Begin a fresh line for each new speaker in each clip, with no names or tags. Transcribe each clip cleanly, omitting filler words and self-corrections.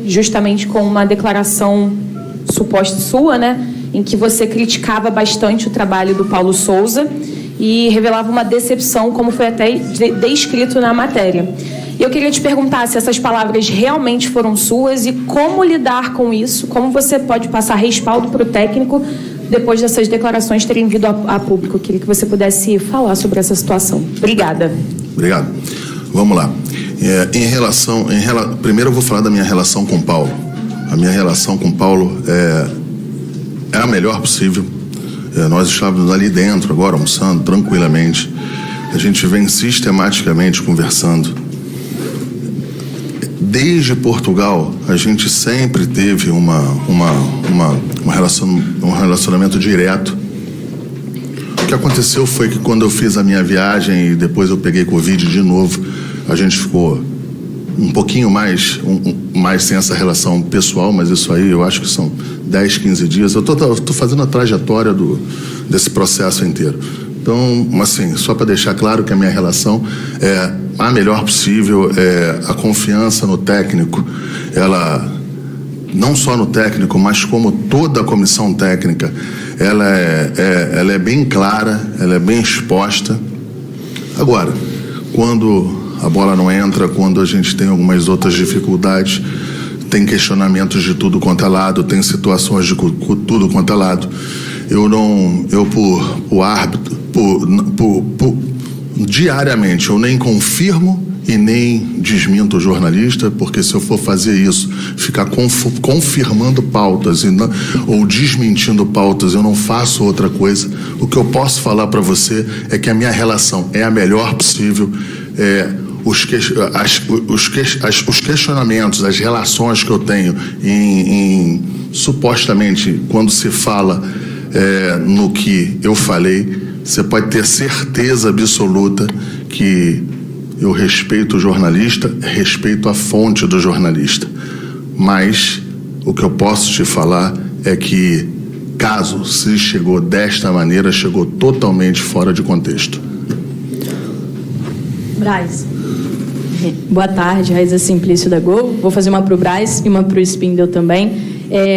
justamente com uma declaração suposta sua, né, em que você criticava bastante o trabalho do Paulo Souza e revelava uma decepção, como foi até descrito na matéria. Eu queria te perguntar se essas palavras realmente foram suas e como lidar com isso, como você pode passar respaldo para o técnico depois dessas declarações terem vindo a público. Eu queria que você pudesse falar sobre essa situação. Obrigada.
Obrigado. Vamos lá. Primeiro eu vou falar da minha relação com o Paulo. A minha relação com o Paulo é a melhor possível. Nós estávamos ali dentro agora, almoçando tranquilamente. A gente vem sistematicamente conversando. Desde Portugal, a gente sempre teve um relacionamento direto. O que aconteceu foi que quando eu fiz a minha viagem e depois eu peguei Covid de novo, a gente ficou um pouquinho mais sem essa relação pessoal, mas isso aí eu acho que são 10, 15 dias. Eu tô fazendo a trajetória desse processo inteiro. Então, assim, só para deixar claro que a minha relação é a melhor possível, a confiança no técnico, ela, não só no técnico, mas como toda a comissão técnica, ela é bem clara, ela é bem exposta. Agora, quando a bola não entra, quando a gente tem algumas outras dificuldades, tem questionamentos de tudo quanto é lado, tem situações de tudo quanto é lado. Diariamente, eu nem confirmo e nem desminto o jornalista, porque se eu for fazer isso, ficar confirmando pautas ou desmentindo pautas, eu não faço outra coisa. O que eu posso falar para você é que a minha relação é a melhor possível. Os questionamentos, as relações que eu tenho supostamente, quando se fala no que eu falei, você pode ter certeza absoluta que eu respeito o jornalista, respeito a fonte do jornalista. Mas o que eu posso te falar é que, caso se chegou desta maneira, chegou totalmente fora de contexto.
Braz. Boa tarde, Raíza Simplício da Gol. Vou fazer uma para o Braz e uma para o Spindel também.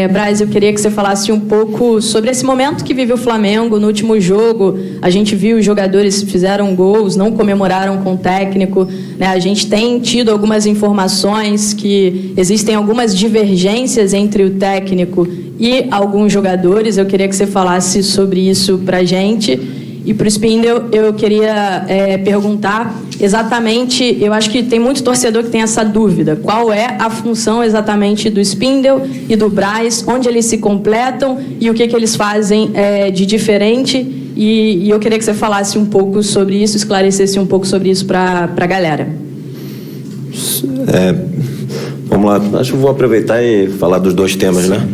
Braz, eu queria que você falasse um pouco sobre esse momento que vive o Flamengo. No último jogo, a gente viu os jogadores fizeram gols, não comemoraram com o técnico, né? A gente tem tido algumas informações que existem algumas divergências entre o técnico e alguns jogadores. Eu queria que você falasse sobre isso para a gente. E para o Spindel, eu queria perguntar exatamente, eu acho que tem muito torcedor que tem essa dúvida, qual é a função exatamente do Spindel e do Braz, onde eles se completam e o que eles fazem de diferente, e eu queria que você falasse um pouco sobre isso, esclarecesse um pouco sobre isso para a galera.
Vamos lá, acho que vou aproveitar e falar dos dois temas, né?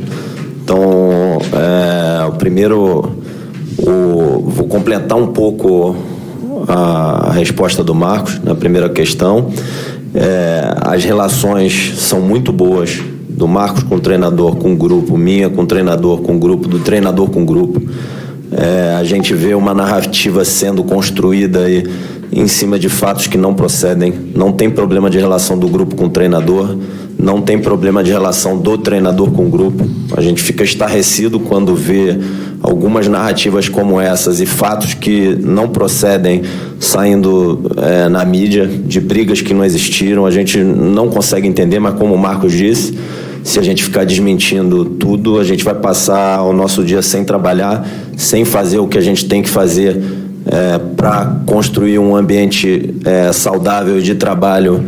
Então, o primeiro... Vou completar um pouco a resposta do Marcos na primeira questão. As relações são muito boas do Marcos com o treinador, com o grupo, minha com o treinador, com o grupo, do treinador com o grupo. A gente vê uma narrativa sendo construída aí em cima de fatos que não procedem. Não tem problema de relação do grupo com o treinador, não tem problema de relação do treinador com o grupo. A gente fica estarrecido quando vê algumas narrativas como essas e fatos que não procedem saindo na mídia, de brigas que não existiram. A gente não consegue entender, mas como o Marcos disse, se a gente ficar desmentindo tudo, a gente vai passar o nosso dia sem trabalhar, sem fazer o que a gente tem que fazer para construir um ambiente saudável de trabalho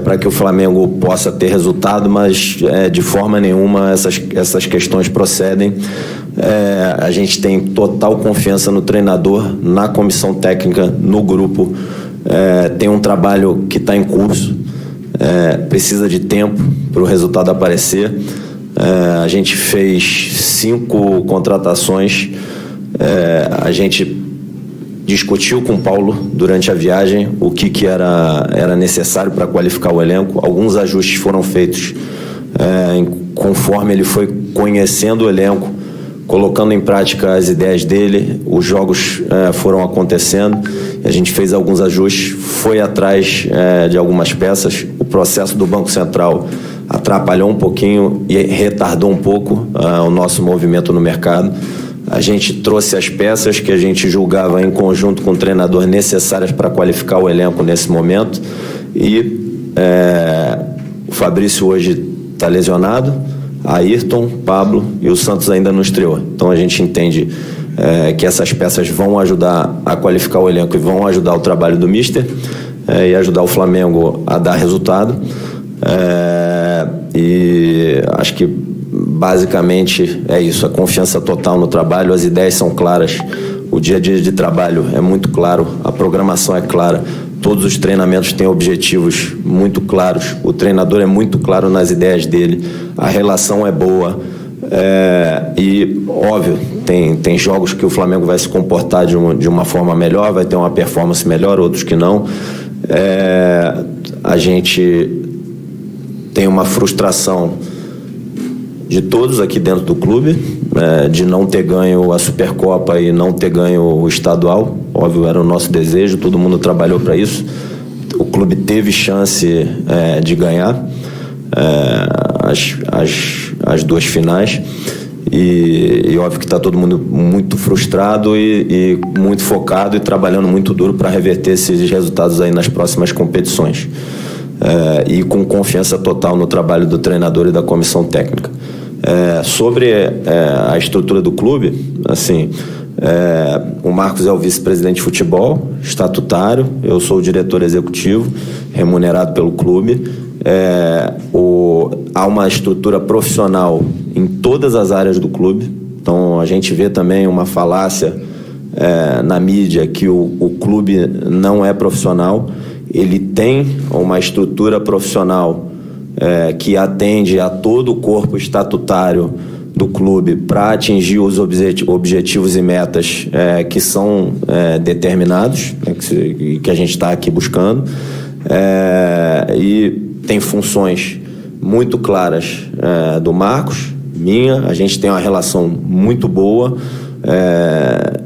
para que o Flamengo possa ter resultado, mas de forma nenhuma essas questões procedem. A gente tem total confiança no treinador, na comissão técnica, no grupo. Tem um trabalho que está em curso, precisa de tempo para o resultado aparecer. A gente fez 5 contratações, a gente discutiu com o Paulo durante a viagem o que era necessário para qualificar o elenco. Alguns ajustes foram feitos conforme ele foi conhecendo o elenco, colocando em prática as ideias dele. Os jogos foram acontecendo, a gente fez alguns ajustes, foi atrás de algumas peças. O processo do Banco Central atrapalhou um pouquinho e retardou um pouco o nosso movimento no mercado. A gente trouxe as peças que a gente julgava em conjunto com o treinador necessárias para qualificar o elenco nesse momento e o Fabrício hoje está lesionado, Ayrton, Pablo e o Santos ainda não estreou. Então a gente entende que essas peças vão ajudar a qualificar o elenco e vão ajudar o trabalho do Mister e ajudar o Flamengo a dar resultado. E acho que basicamente é isso, a confiança total no trabalho, as ideias são claras, o dia a dia de trabalho é muito claro, a programação é clara, todos os treinamentos têm objetivos muito claros, o treinador é muito claro nas ideias dele, a relação é boa, e óbvio, tem jogos que o Flamengo vai se comportar de uma forma melhor, vai ter uma performance melhor, outros que não. A gente tem uma frustração de todos aqui dentro do clube, de não ter ganho a Supercopa e não ter ganho o estadual. Óbvio, era o nosso desejo, todo mundo trabalhou para isso. O clube teve chance de ganhar as duas finais. E óbvio que está todo mundo muito frustrado e muito focado e trabalhando muito duro para reverter esses resultados aí nas próximas competições. E com confiança total no trabalho do treinador e da comissão técnica. Sobre a estrutura do clube, assim, o Marcos é o vice-presidente de futebol, estatutário, eu sou o diretor executivo, remunerado pelo clube. Há uma estrutura profissional em todas as áreas do clube, então a gente vê também uma falácia na mídia que o clube não é profissional. Ele tem uma estrutura profissional que atende a todo o corpo estatutário do clube para atingir os objetivos e metas que são determinados, que a gente está aqui buscando, e tem funções muito claras do Marcos, minha, a gente tem uma relação muito boa,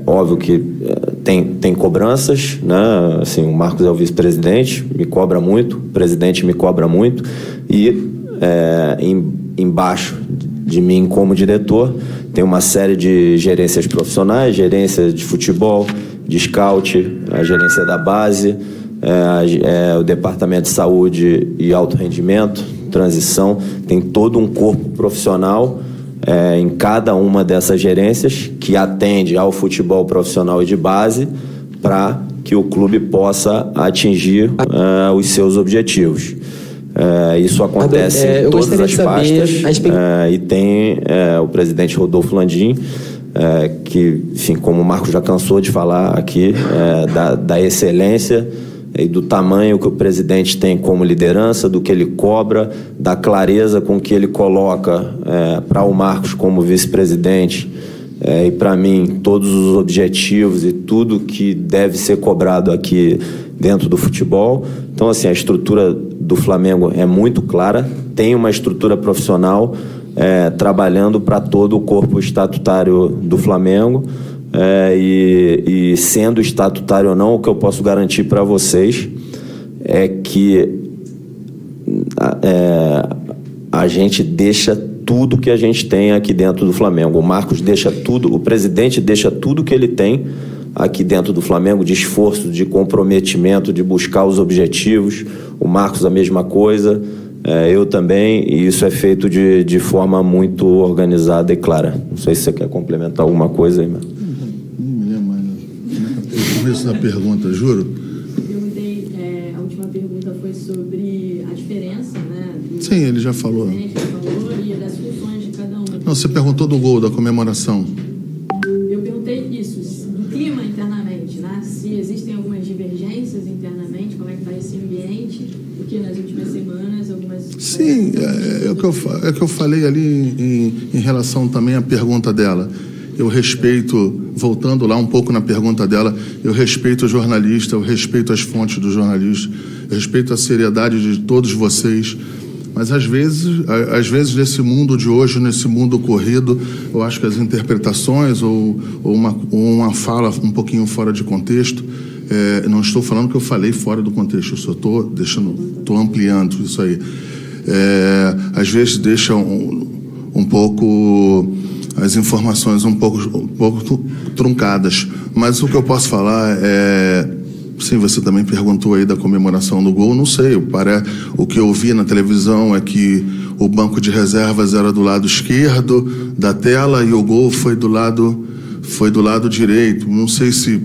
óbvio que tem cobranças, né? Assim, o Marcos é o vice-presidente, me cobra muito, o presidente me cobra muito, e embaixo de mim como diretor tem uma série de gerências profissionais, gerência de futebol, de scout, a gerência da base, o departamento de saúde e alto rendimento, transição, tem todo um corpo profissional em cada uma dessas gerências que atende ao futebol profissional e de base para que o clube possa atingir os seus objetivos. Isso acontece em todas as pastas e tem o presidente Rodolfo Landim, que, enfim, como o Marcos já cansou de falar aqui, da excelência e do tamanho que o presidente tem como liderança, do que ele cobra, da clareza com que ele coloca para o Marcos como vice-presidente e para mim todos os objetivos e tudo que deve ser cobrado aqui dentro do futebol. Então, assim, a estrutura do Flamengo é muito clara, tem uma estrutura profissional trabalhando para todo o corpo estatutário do Flamengo. E sendo estatutário ou não, o que eu posso garantir para vocês é que a gente deixa tudo que a gente tem aqui dentro do Flamengo. O Marcos deixa tudo, o presidente deixa tudo que ele tem aqui dentro do Flamengo, de esforço, de comprometimento, de buscar os objetivos. O Marcos a mesma coisa, eu também, e isso é feito de forma muito organizada e clara. Não sei se você quer complementar alguma coisa aí, mas...
Começo da pergunta, juro.
Perguntei, a última pergunta foi sobre a diferença, né?
Sim, ele já falou.
E das funções de cada um.
Não, você perguntou do gol, da comemoração.
Eu perguntei isso, do clima internamente, né? Se existem algumas divergências internamente, como é que está esse ambiente, porque nas últimas semanas algumas...
Sim, é o que eu falei ali em relação também à pergunta dela. Eu respeito, voltando lá um pouco na pergunta dela, eu respeito o jornalista, eu respeito as fontes do jornalista, eu respeito a seriedade de todos vocês, mas às vezes nesse mundo de hoje, nesse mundo corrido, eu acho que as interpretações ou uma fala um pouquinho fora de contexto, não estou falando que eu falei fora do contexto, eu só estou ampliando isso aí. às vezes deixa um pouco as informações um pouco truncadas. Mas o que eu posso falar sim, você também perguntou aí da comemoração do gol, não sei, o que eu vi na televisão é que o banco de reservas era do lado esquerdo da tela e o gol foi do lado direito. Não sei se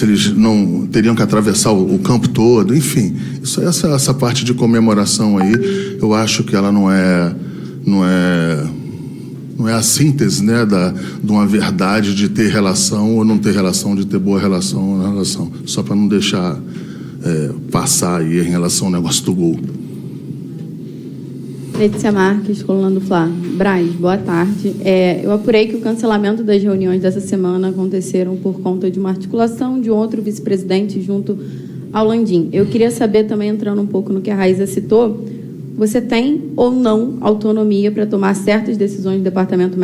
eles não teriam que atravessar o campo todo, enfim. Essa parte de comemoração aí, eu acho que ela não é a síntese, né, de uma verdade de ter relação ou não ter relação, de ter boa relação ou não relação. Só para não deixar passar aí em relação ao negócio do gol.
Letícia Marques, coluna do Fla. Braz, boa tarde. Eu apurei que o cancelamento das reuniões dessa semana aconteceram por conta de uma articulação de outro vice-presidente junto ao Landim. Eu queria saber também, entrando um pouco no que a Raíza citou, você tem ou não autonomia para tomar certas decisões do Departamento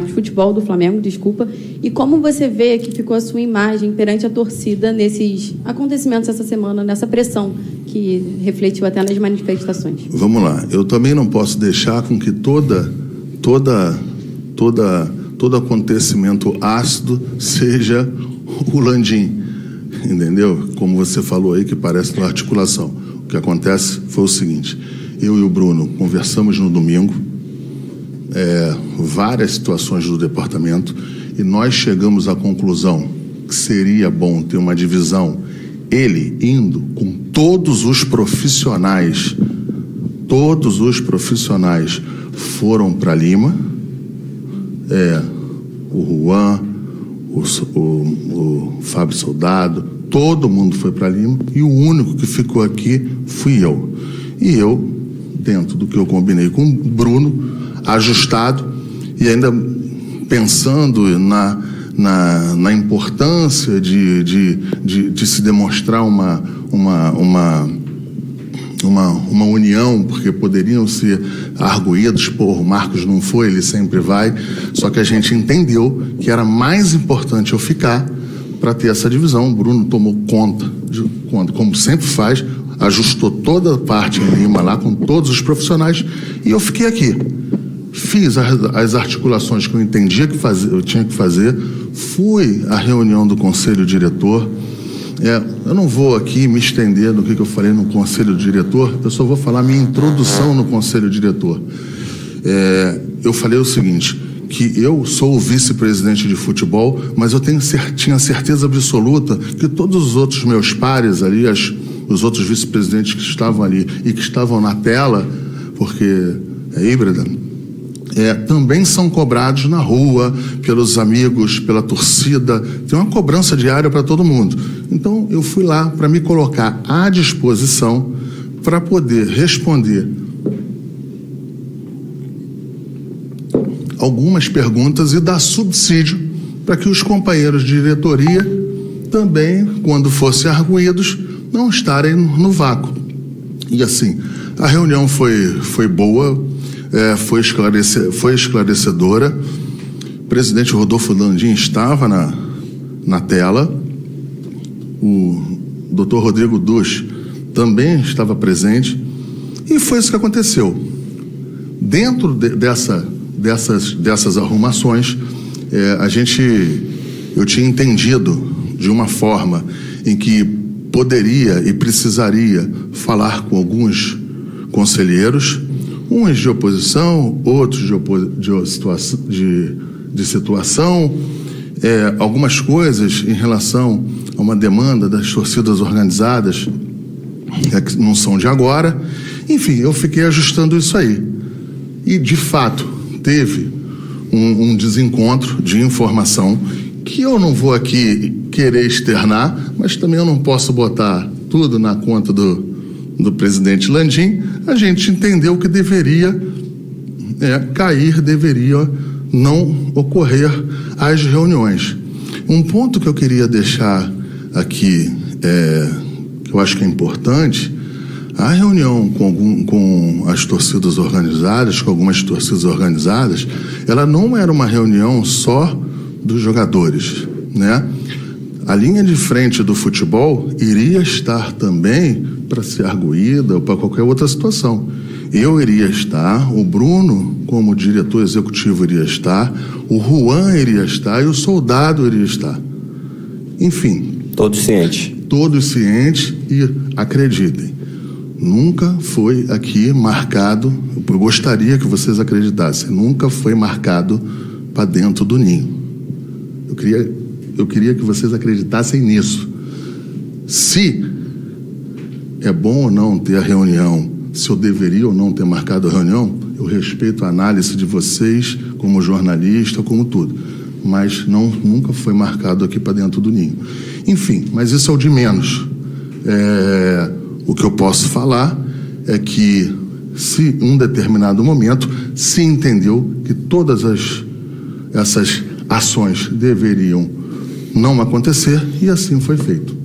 de Futebol do Flamengo, e como você vê que ficou a sua imagem perante a torcida nesses acontecimentos essa semana, nessa pressão que refletiu até nas manifestações?
Vamos lá, eu também não posso deixar com que todo acontecimento ácido seja o Landim, entendeu? Como você falou aí, que parece uma articulação. O que acontece foi o seguinte: eu e o Bruno conversamos no domingo várias situações do departamento e nós chegamos à conclusão que seria bom ter uma divisão, ele indo com todos os profissionais foram para Lima, o Juan, o Fábio Soldado, todo mundo foi para Lima e o único que ficou aqui fui eu. E eu, dentro do que eu combinei com o Bruno, ajustado e ainda pensando na importância de se demonstrar uma união, porque poderiam ser arguídos, o Marcos não foi, ele sempre vai, só que a gente entendeu que era mais importante eu ficar para ter essa divisão. O Bruno tomou conta, como sempre faz, ajustou toda a parte em Lima lá com todos os profissionais e eu fiquei aqui. Fiz as articulações que eu entendia que eu tinha que fazer, fui à reunião do Conselho Diretor. Eu não vou aqui me estender no que eu falei no Conselho Diretor, eu só vou falar minha introdução no Conselho Diretor. Eu falei o seguinte, que eu sou o vice-presidente de futebol, mas eu tinha certeza absoluta que todos os outros meus pares ali, os outros vice-presidentes que estavam ali e que estavam na tela, porque é híbrida, também são cobrados na rua, pelos amigos, pela torcida. Tem uma cobrança diária para todo mundo. Então, eu fui lá para me colocar à disposição para poder responder algumas perguntas e dar subsídio para que os companheiros de diretoria também, quando fossem arguídos, não estarem no vácuo. E assim, a reunião foi boa, foi esclarecedora. O presidente Rodolfo Landim estava na tela, o doutor Rodrigo Duch também estava presente, e foi isso que aconteceu. Dentro dessas arrumações, eu tinha entendido de uma forma em que poderia e precisaria falar com alguns conselheiros, uns de oposição, outros de situação, algumas coisas em relação a uma demanda das torcidas organizadas, que não são de agora. Enfim, eu fiquei ajustando isso aí. E, de fato, teve um desencontro de informação que eu não vou aqui querer externar, mas também eu não posso botar tudo na conta do presidente Landim. A gente entendeu que deveria deveria não ocorrer as reuniões. Um ponto que eu queria deixar aqui, que eu acho que é importante, a reunião com as torcidas organizadas, com algumas torcidas organizadas, ela não era uma reunião só dos jogadores, né? a linha de frente do futebol iria estar também para ser arguída ou para qualquer outra situação. Eu iria estar, o Bruno, como diretor executivo, iria estar, o Juan iria estar e o Soldado iria estar. Enfim.
Todos cientes.
Todos cientes e acreditem, nunca foi aqui marcado, eu gostaria que vocês acreditassem, nunca foi marcado para dentro do ninho. Eu queria que vocês acreditassem nisso. Se é bom ou não ter a reunião, se eu deveria ou não ter marcado a reunião, eu respeito a análise de vocês como jornalista, como tudo, mas nunca foi marcado aqui para dentro do ninho. Enfim, mas isso é o de menos. O que eu posso falar é que, se em um determinado momento se entendeu que todas essas ações deveriam não acontecer, e assim foi feito.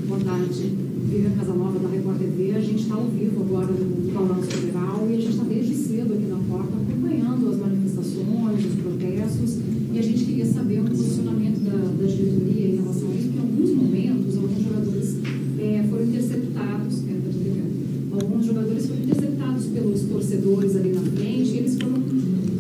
Boa tarde. Vivian Casanova, da Record TV. A gente está ao vivo agora no Balanço Federal e a gente está desde cedo aqui na porta acompanhando as manifestações, os protestos, e a gente queria saber o posicionamento da diretoria em relação a isso, porque em alguns momentos, alguns jogadores foram interceptados, alguns jogadores foram interceptados pelos torcedores ali na frente, e eles foram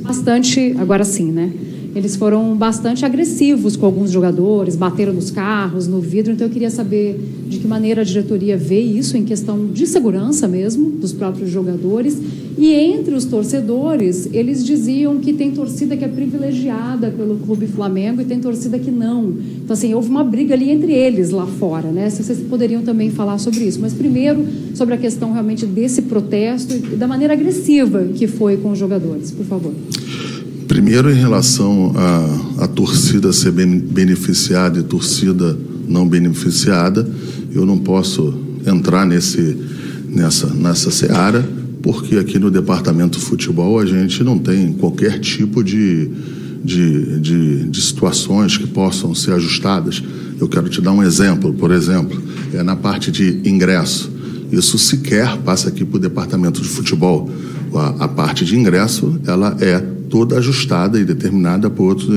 bastante, agora sim, né? Eles foram bastante agressivos com alguns jogadores, bateram nos carros, no vidro. Então, eu queria saber de que maneira a diretoria vê isso em questão de segurança mesmo, dos próprios jogadores. E entre os torcedores, eles diziam que tem torcida que é privilegiada pelo Clube Flamengo e tem torcida que não. Então, assim, houve uma briga ali entre eles lá fora, né? Se vocês poderiam também falar sobre isso. Mas, primeiro, sobre a questão realmente desse protesto e da maneira agressiva que foi com os jogadores, por favor.
Primeiro, em relação à torcida ser beneficiada e torcida não beneficiada, eu não posso entrar nessa seara, porque aqui no departamento de futebol a gente não tem qualquer tipo de situações que possam ser ajustadas. Eu quero te dar um exemplo, por exemplo, na parte de ingresso. Isso sequer passa aqui para o departamento de futebol. A parte de ingresso, ela é toda ajustada e determinada por outros.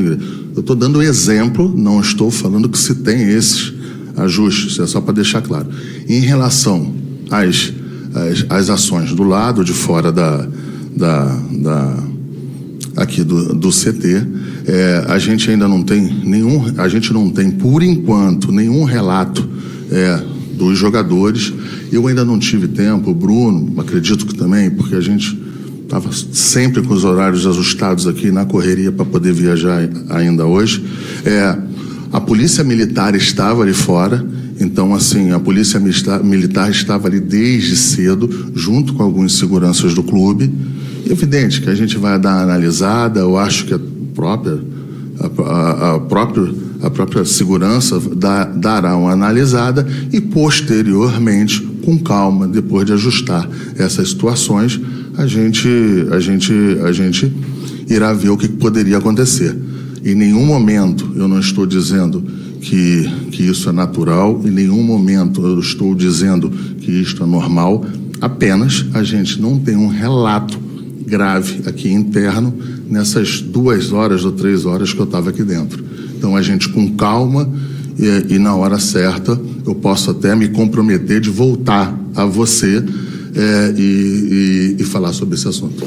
Eu estou dando exemplo, não estou falando que se tem esses ajustes, é só para deixar claro. Em relação às ações do lado de fora aqui do CT, a gente ainda não tem por enquanto nenhum relato dos jogadores. Eu ainda não tive tempo, o Bruno, acredito que também, porque a gente estava sempre com os horários ajustados aqui na correria para poder viajar ainda hoje. A polícia militar estava ali fora, então, assim, a polícia militar estava ali desde cedo, junto com alguns seguranças do clube. Evidente que a gente vai dar uma analisada, eu acho que a própria segurança dará uma analisada e, posteriormente, com calma, depois de ajustar essas situações, a gente irá ver o que poderia acontecer. Em nenhum momento eu não estou dizendo que isso é natural, em nenhum momento eu estou dizendo que isto é normal, apenas a gente não tem um relato grave aqui interno nessas 2 horas ou 3 horas que eu estava aqui dentro. Então a gente, com calma e na hora certa, eu posso até me comprometer de voltar a você e falar sobre esse assunto.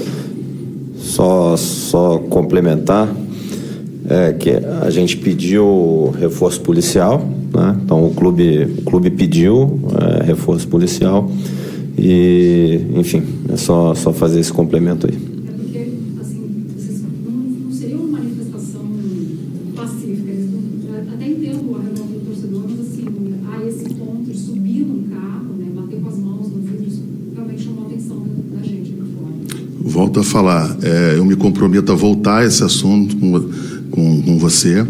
Só complementar, que a gente pediu reforço policial, né? Então o clube pediu reforço policial e, enfim, é só fazer esse complemento aí.
Porque, assim, vocês não seria uma manifestação pacífica, até entendo a revolta do torcedor, mas, assim, a esse ponto de subir num carro, né, bater com as mãos no vidro, isso realmente chamou a atenção da gente aqui fora.
Volto a falar, eu me comprometo a voltar a esse assunto com você.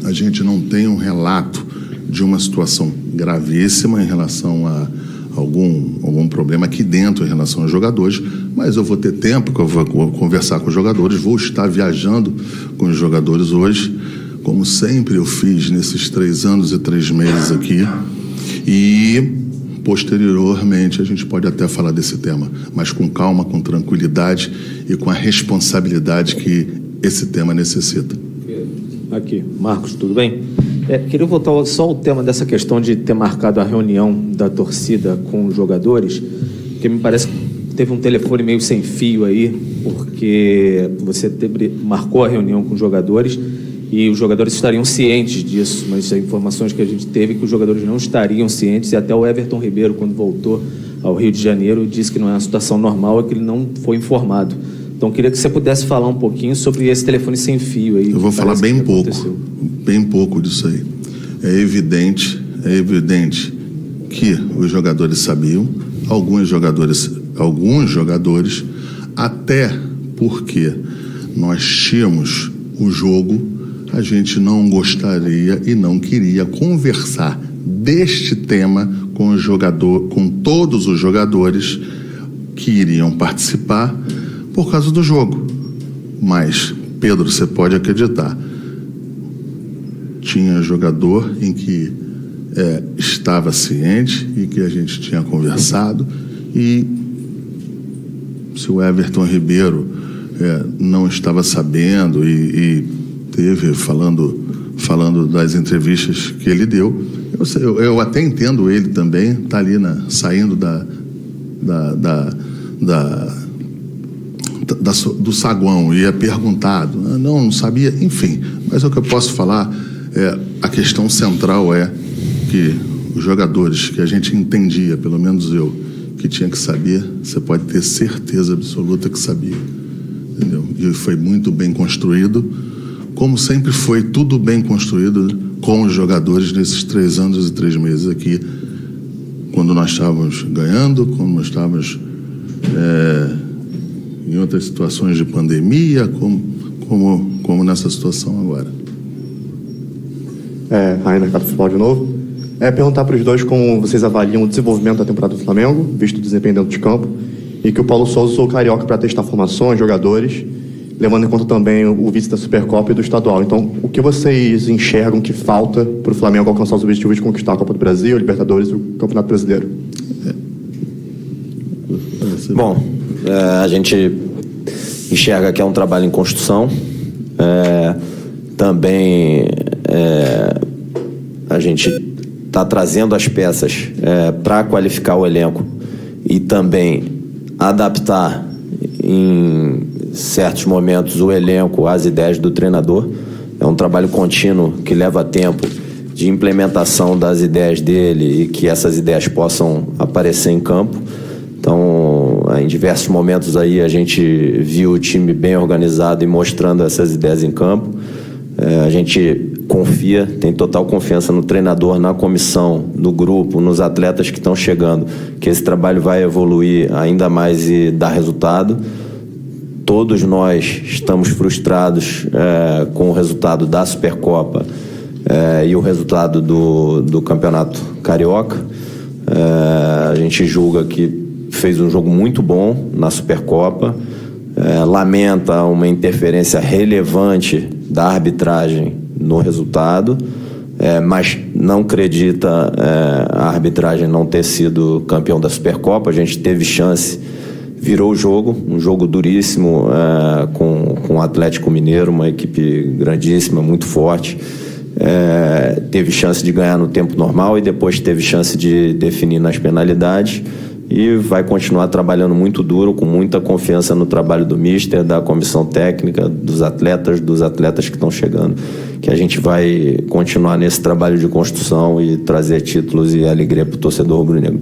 A gente não tem um relato de uma situação gravíssima em relação a algum problema aqui dentro em relação aos jogadores, mas eu vou ter tempo que eu vou conversar com os jogadores, vou estar viajando com os jogadores hoje, como sempre eu fiz nesses 3 anos e 3 meses aqui, e posteriormente a gente pode até falar desse tema, mas com calma, com tranquilidade e com a responsabilidade que esse tema necessita.
Aqui, Marcos, tudo bem? Queria voltar só ao tema dessa questão de ter marcado a reunião da torcida com os jogadores, porque me parece que teve um telefone meio sem fio aí, porque você marcou a reunião com os jogadores e os jogadores estariam cientes disso, mas as informações que a gente teve é que os jogadores não estariam cientes, e até o Everton Ribeiro, quando voltou ao Rio de Janeiro, disse que não é uma situação normal, é que ele não foi informado. Então, queria que você pudesse falar um pouquinho sobre esse telefone sem fio aí.
Eu vou falar bem pouco disso aí. É evidente que os jogadores sabiam, alguns jogadores, até porque nós tínhamos o jogo, a gente não gostaria e não queria conversar deste tema com todos os jogadores que iriam participar por causa do jogo. Mas, Pedro, você pode acreditar, tinha jogador em que estava ciente e que a gente tinha conversado, e se o Everton Ribeiro não estava sabendo e teve falando das entrevistas que ele deu, eu até entendo ele também, está ali saindo do saguão e é perguntado, não sabia, enfim, mas o que eu posso falar a questão central é que os jogadores que a gente entendia, pelo menos eu, que tinha que saber, você pode ter certeza absoluta que sabia, entendeu? E foi muito bem construído, como sempre foi tudo bem construído com os jogadores nesses 3 anos e 3 meses aqui, quando nós estávamos ganhando, quando nós estávamos em outras situações de pandemia, como nessa situação agora.
Rainer, Cato Futebol de novo. Perguntar para os dois como vocês avaliam o desenvolvimento da temporada do Flamengo, visto o desempenho dentro de campo, e que o Paulo Souza usou o Carioca para testar formações, jogadores, levando em conta também o vice da Supercopa e do Estadual. Então, o que vocês enxergam que falta para o Flamengo alcançar os objetivos de conquistar a Copa do Brasil, a Libertadores e o Campeonato Brasileiro?
Bom, a gente enxerga que é um trabalho em construção. Também a gente está trazendo as peças para qualificar o elenco e também adaptar em certos momentos o elenco às ideias do treinador. É um trabalho contínuo que leva tempo de implementação das ideias dele e que essas ideias possam aparecer em campo. Então, em diversos momentos aí a gente viu o time bem organizado e mostrando essas ideias em campo. A gente confia, tem total confiança no treinador, na comissão, no grupo, nos atletas que estão chegando, que esse trabalho vai evoluir ainda mais e dar resultado. Todos nós estamos frustrados com o resultado da Supercopa e o resultado do Campeonato Carioca. A gente julga que fez um jogo muito bom na Supercopa, lamenta uma interferência relevante da arbitragem no resultado, mas não acredita a arbitragem não ter sido campeão da Supercopa. A gente teve chance, virou o jogo, um jogo duríssimo com o Atlético Mineiro, uma equipe grandíssima, muito forte. Teve chance de ganhar no tempo normal e depois teve chance de definir nas penalidades, e vai continuar trabalhando muito duro, com muita confiança no trabalho do míster, da comissão técnica, dos atletas que estão chegando, que a gente vai continuar nesse trabalho de construção e trazer títulos e alegria para o torcedor rubro-negro.